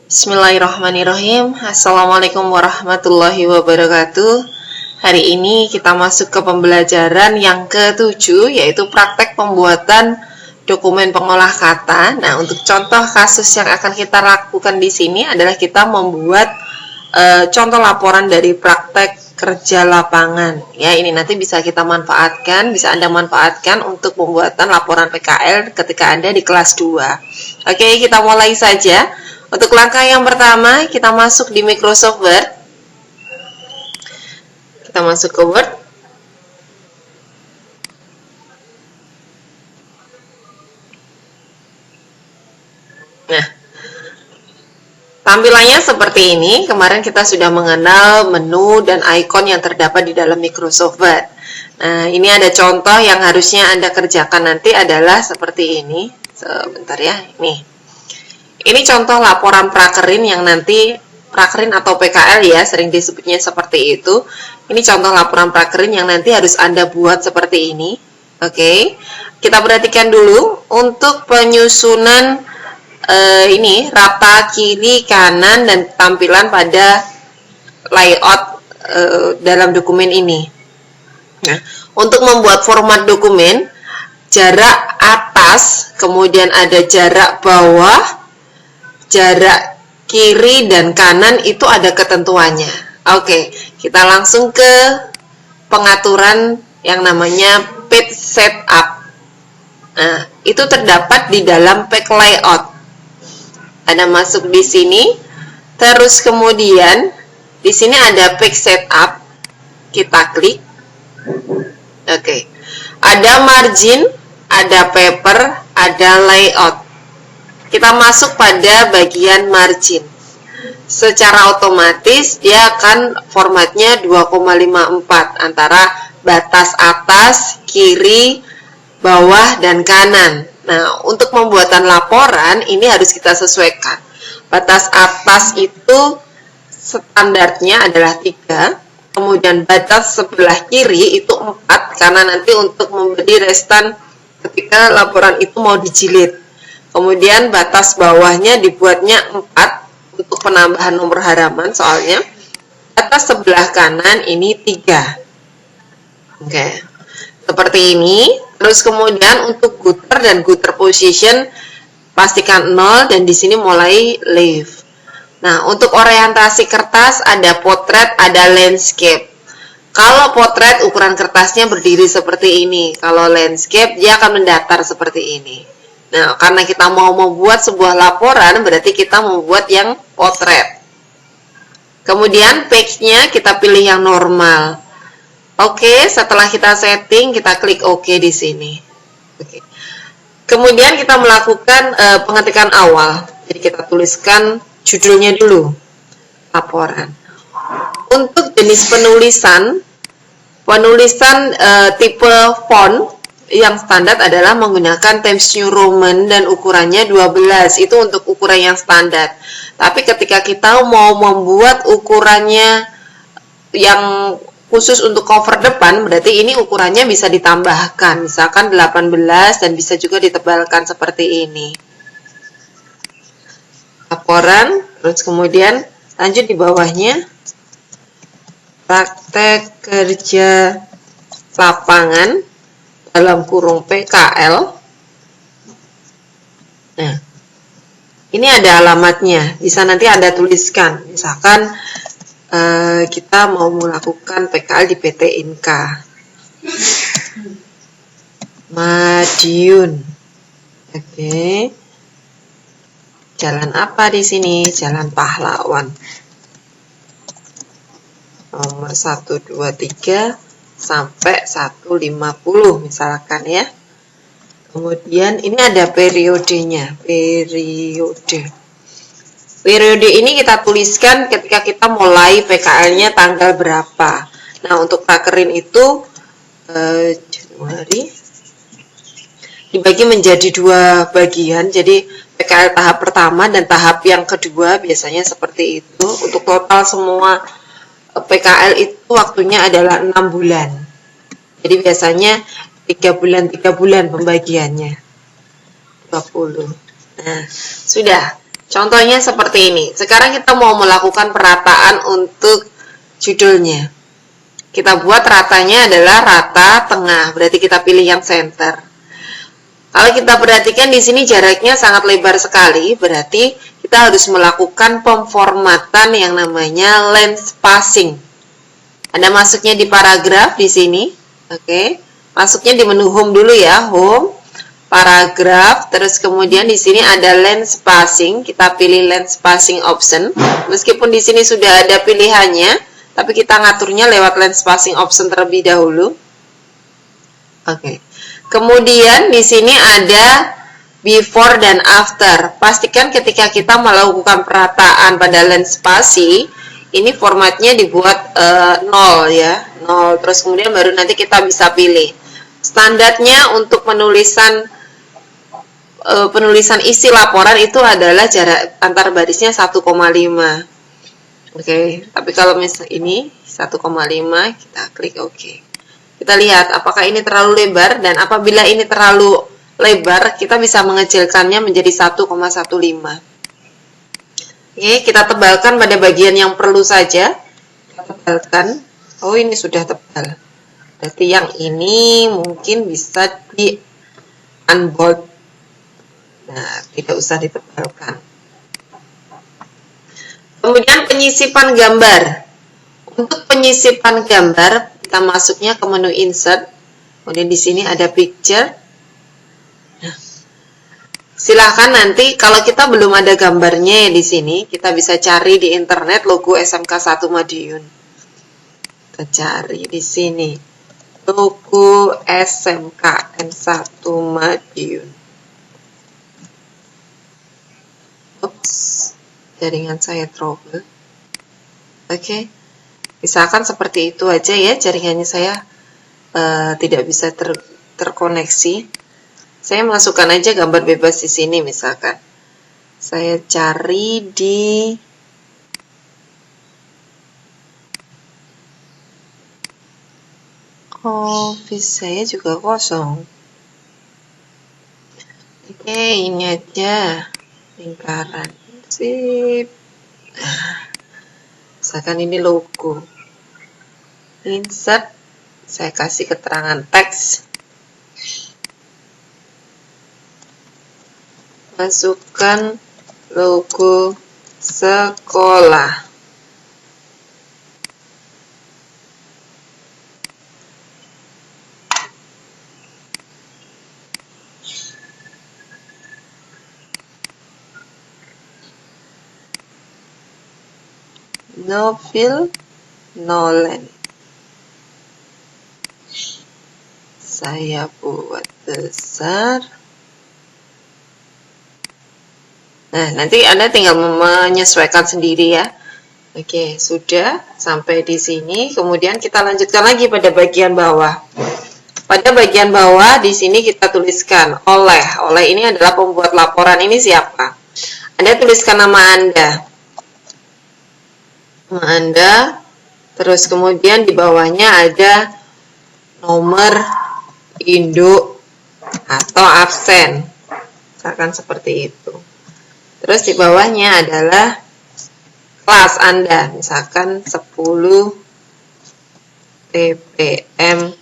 Bismillahirrahmanirrahim. Assalamualaikum warahmatullahi wabarakatuh. Hari ini kita masuk ke pembelajaran yang ke-7, yaitu praktek pembuatan dokumen pengolah kata. Nah, untuk contoh kasus yang akan kita lakukan di sini adalah kita membuat contoh laporan dari praktek kerja lapangan. Ya, ini nanti bisa kita manfaatkan, bisa Anda manfaatkan untuk pembuatan laporan PKL ketika Anda di kelas 2. Oke, kita mulai saja. Untuk langkah yang pertama, kita masuk di Microsoft Word. Kita masuk ke Word. Nah, tampilannya seperti ini. Kemarin kita sudah mengenal menu dan icon yang terdapat di dalam Microsoft Word. Nah, ini ada contoh yang harusnya Anda kerjakan nanti adalah seperti ini. Sebentar ya, nih. Ini contoh laporan prakerin yang nanti prakerin atau PKL ya, sering disebutnya seperti itu. Ini contoh laporan prakerin yang nanti harus Anda buat seperti ini. Oke. Kita perhatikan dulu untuk penyusunan ini rata kiri kanan dan tampilan pada layout dalam dokumen ini. Nah, untuk membuat format dokumen, jarak atas, kemudian ada jarak bawah, jarak kiri dan kanan itu ada ketentuannya. Oke, kita langsung ke pengaturan yang namanya page setup. Nah, itu terdapat di dalam page layout. Ada masuk di sini, terus kemudian di sini ada page setup. Kita klik. Oke. Ada margin, ada paper, ada layout. Kita masuk pada bagian margin. Secara otomatis dia akan formatnya 2,54 antara batas atas, kiri, bawah, dan kanan. Nah, untuk pembuatan laporan ini harus kita sesuaikan. Batas atas itu standarnya adalah 3, kemudian batas sebelah kiri itu 4, karena nanti untuk memberi restan ketika laporan itu mau dijilid. Kemudian batas bawahnya dibuatnya 4 untuk penambahan nomor halaman soalnya. Batas sebelah kanan ini 3. Oke. Seperti ini. Terus kemudian untuk gutter dan gutter position pastikan 0 dan di sini mulai leave. Nah, untuk orientasi kertas ada potret, ada landscape. Kalau potret ukuran kertasnya berdiri seperti ini. Kalau landscape dia akan mendatar seperti ini. Nah, karena kita mau membuat sebuah laporan, berarti kita membuat yang potret. Kemudian page-nya kita pilih yang normal. Oke, setelah kita setting, kita klik OK di sini. Oke. Kemudian kita melakukan pengetikan awal. Jadi kita tuliskan judulnya dulu, laporan. Untuk jenis penulisan tipe font yang standar adalah menggunakan Times New Roman dan ukurannya 12. Itu untuk ukuran yang standar. Tapi ketika kita mau membuat ukurannya yang khusus untuk cover depan, berarti ini ukurannya bisa ditambahkan. Misalkan 18 dan bisa juga ditebalkan seperti ini. Laporan, terus kemudian lanjut di bawahnya. Praktek kerja lapangan dalam kurung PKL. Nah, ini ada alamatnya. Bisa nanti Anda tuliskan. Misalkan kita mau melakukan PKL di PT Inka Madiun. Oke. Jalan apa di sini? Jalan Pahlawan. Nomor 123 sampai 150 misalkan ya. Kemudian ini ada periodenya. Periode ini kita tuliskan ketika kita mulai PKL-nya tanggal berapa. Nah, untuk prakerin itu Januari dibagi menjadi 2 bagian. Jadi PKL tahap pertama dan tahap yang kedua biasanya seperti itu. Untuk total semua PKL itu waktunya adalah 6 bulan. Jadi biasanya 3 bulan pembagiannya. 20. Nah, sudah. Contohnya seperti ini. Sekarang kita mau melakukan perataan untuk judulnya. Kita buat ratanya adalah rata tengah, berarti kita pilih yang center. Kalau kita perhatikan di sini jaraknya sangat lebar sekali, berarti kita harus melakukan pemformatan yang namanya line spacing. Ada masuknya di paragraf di sini, oke. Masuknya di menu home dulu ya, home, paragraf, terus kemudian di sini ada line spacing, kita pilih line spacing option. Meskipun di sini sudah ada pilihannya, tapi kita ngaturnya lewat line spacing option terlebih dahulu. Oke. Kemudian di sini ada before dan after. Pastikan ketika kita melakukan perataan pada line spasi, ini formatnya dibuat 0 ya, 0. Terus kemudian baru nanti kita bisa pilih. Standarnya untuk penulisan isi laporan itu adalah jarak antar barisnya 1,5. Oke, tapi kalau misalnya ini 1,5, kita klik OK. Kita lihat apakah ini terlalu lebar, dan apabila ini terlalu lebar, kita bisa mengecilkannya menjadi 1,15. Oke, kita tebalkan pada bagian yang perlu saja. Kita tebalkan. Oh, ini sudah tebal. Berarti yang ini mungkin bisa di unbold. Nah, tidak usah ditebalkan. Kemudian penyisipan gambar. Untuk penyisipan gambar, kita masuknya ke menu insert, kemudian di sini ada picture. Nah, silahkan nanti kalau kita belum ada gambarnya di sini, kita bisa cari di internet logo SMK 1 Madiun. Kita cari di sini logo SMKN 1 Madiun. Ups, jaringan saya trouble. Oke. Misalkan seperti itu aja ya, jaringannya saya tidak bisa terkoneksi. Saya masukkan aja gambar bebas di sini misalkan. Saya cari di office saya juga kosong. Oke, ini aja lingkaran. Sip. Misalkan ini logo, insert, saya kasih keterangan teks, masukkan logo sekolah. No fill, no land. Saya buat besar. Nah, nanti Anda tinggal menyesuaikan sendiri ya. Oke, sudah sampai di sini. Kemudian kita lanjutkan lagi pada bagian bawah. Pada bagian bawah di sini kita tuliskan oleh. Oleh ini adalah pembuat laporan. Ini siapa? Anda tuliskan nama Anda. Anda, terus kemudian di bawahnya ada nomor induk atau absen, misalkan seperti itu. Terus di bawahnya adalah kelas Anda, misalkan 10 TPM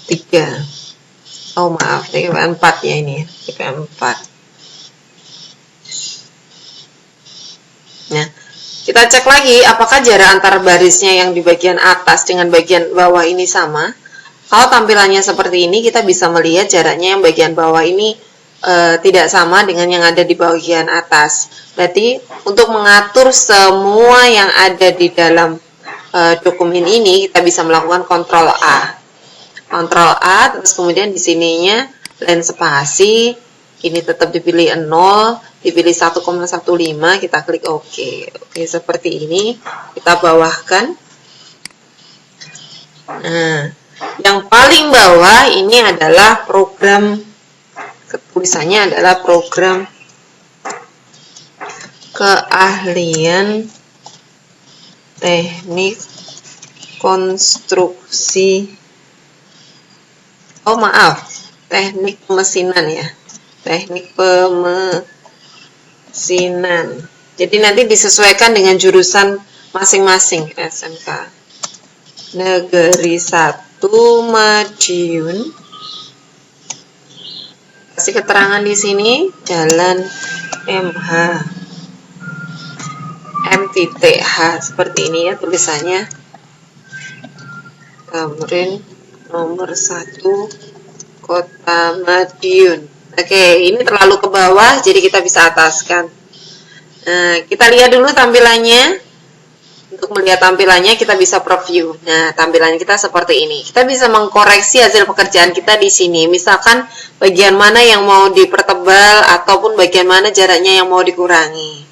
3. Oh maaf, TPM 4 ya ini, TPM 4. Nah, kita cek lagi apakah jarak antar barisnya yang di bagian atas dengan bagian bawah ini sama. Kalau tampilannya seperti ini, kita bisa melihat jaraknya yang bagian bawah ini tidak sama dengan yang ada di bagian atas. Berarti untuk mengatur semua yang ada di dalam dokumen ini, kita bisa melakukan Ctrl A. Ctrl A, terus kemudian di sininya line spasi, ini tetap dipilih 0, dipilih 1,15, kita klik OK. Oke, seperti ini. Kita bawahkan. Nah, yang paling bawah ini adalah program, tulisannya adalah program keahlian teknik konstruksi. Oh maaf, teknik pemesinan ya. Teknik pemesinan. Jadi nanti disesuaikan dengan jurusan masing-masing. SMK Negeri 1 Madiun. Kasih keterangan di sini, Jalan MH MTTH, seperti ini ya tulisannya. Tamrin nomor 1 Kota Madiun. Oke, ini terlalu ke bawah, jadi kita bisa ataskan. Nah, kita lihat dulu tampilannya. Untuk melihat tampilannya, kita bisa preview. Nah, tampilan kita seperti ini. Kita bisa mengkoreksi hasil pekerjaan kita di sini. Misalkan bagian mana yang mau dipertebal, ataupun bagian mana jaraknya yang mau dikurangi.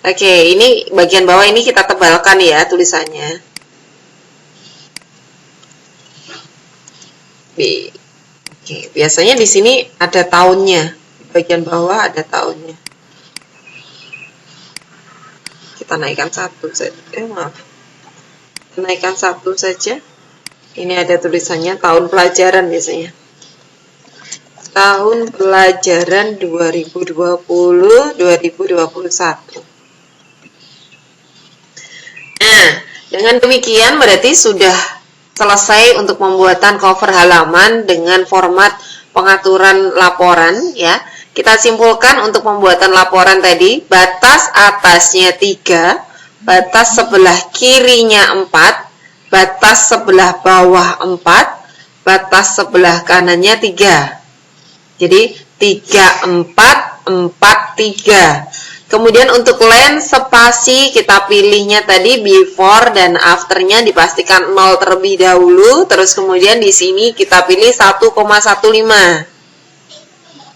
Oke, ini bagian bawah ini kita tebalkan ya tulisannya. Oke, biasanya di sini ada tahunnya. Di bagian bawah ada tahunnya. Kita naikkan satu saja. Naikkan satu saja. Ini ada tulisannya tahun pelajaran biasanya. Tahun pelajaran 2020-2021. Nah, dengan demikian berarti sudah selesai untuk pembuatan cover halaman dengan format pengaturan laporan ya. Kita simpulkan untuk pembuatan laporan tadi, batas atasnya 3, batas sebelah kirinya 4, batas sebelah bawah 4, batas sebelah kanannya 3. Jadi 3, 4, 4, 3. Kemudian untuk lens spasi kita pilihnya tadi before dan afternya dipastikan 0 terlebih dahulu. Terus kemudian di sini kita pilih 1,15.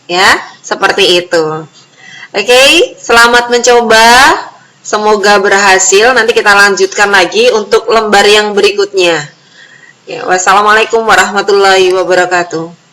Ya, seperti itu. Oke, selamat mencoba. Semoga berhasil. Nanti kita lanjutkan lagi untuk lembar yang berikutnya. Ya, wassalamualaikum warahmatullahi wabarakatuh.